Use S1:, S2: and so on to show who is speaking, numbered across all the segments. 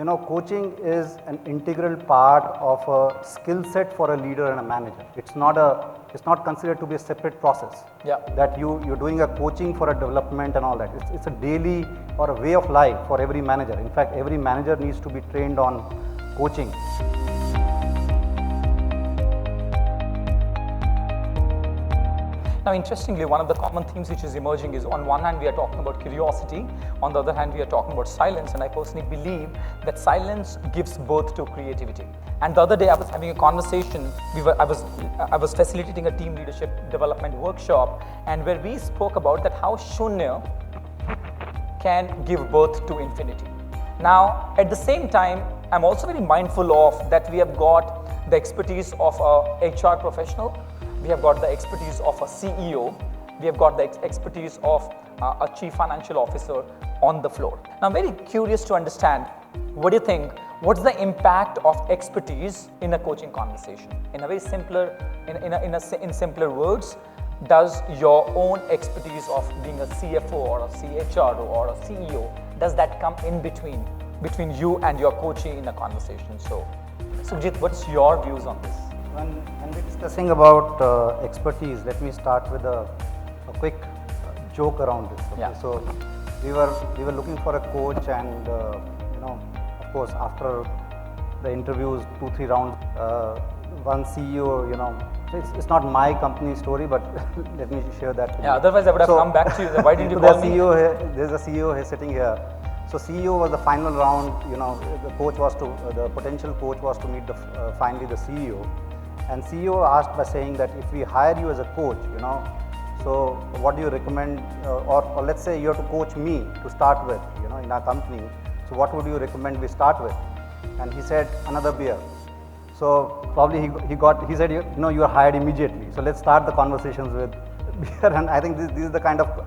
S1: Coaching is an integral part of a skill set for a leader and a manager. It's not considered to be a separate process.
S2: Yeah.
S1: That you're doing a coaching for a development and all that. It's a daily or a way of life for every manager. In fact, every manager needs to be trained on coaching.
S2: Now, interestingly, one of the common themes which is emerging is, on one hand, we are talking about curiosity. On the other hand, we are talking about silence. And I personally believe that silence gives birth to creativity. And the other day, I was having a conversation. I was facilitating a team leadership development workshop, and where we spoke about that how Shunya can give birth to infinity. Now, at the same time, I'm also very mindful of that we have got the expertise of a HR professional. We have got the expertise of a CEO. We have got the expertise of a chief financial officer on the floor. Now, I'm very curious to understand, what do you think, what's the impact of expertise in a coaching conversation? In a very simpler, in simpler words, does your own expertise of being a CFO or a CHRO or a CEO, does that come in between you and your coachee in a conversation? So, Sukhjit, what's your views on this?
S1: When we're discussing about expertise, let me start with a quick joke around this. Okay?
S2: Yeah.
S1: So we were looking for a coach, and of course, after the interviews, 2-3 rounds, one CEO, it's not my company story, but let me share that.
S2: Yeah. Otherwise, I would have come back to you. Why didn't you call me?
S1: There's a CEO here sitting here. So CEO was the final round. The potential coach was to meet finally the CEO. And CEO asked by saying that if we hire you as a coach, so what do you recommend, or let's say you have to coach me to start with, in our company. So what would you recommend we start with? And he said, another beer. So probably he said, you are hired immediately. So let's start the conversations with beer. And I think this is the kind of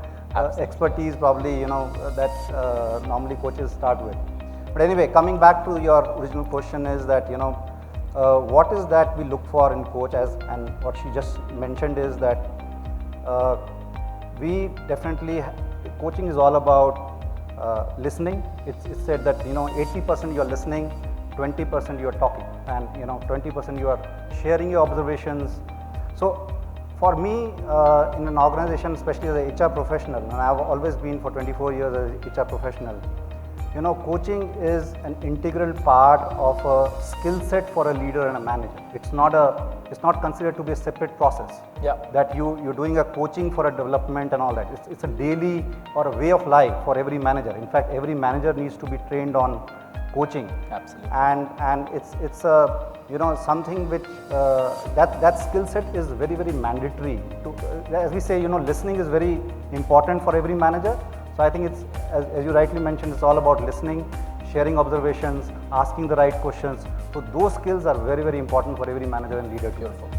S1: expertise probably, that normally coaches start with. But anyway, coming back to your original question is that, what is that we look for in coach, and what she just mentioned is that we definitely, coaching is all about listening. It's said that 80% you are listening, 20% you are talking, and 20% you are sharing your observations. So for me, in an organization, especially as a HR professional, and I've always been for 24 years as a HR professional, coaching is an integral part of a skill set for a leader and a manager. It's not considered to be a separate process.
S2: Yeah.
S1: That you're doing a coaching for a development and all that. It's a daily or a way of life for every manager. In fact, every manager needs to be trained on coaching.
S2: Absolutely.
S1: And it's something which that skill set is very, very mandatory. As we say, listening is very important for every manager. So I think it's, as you rightly mentioned, it's all about listening, sharing observations, asking the right questions. So those skills are very, very important for every manager and leader.
S2: Beautiful.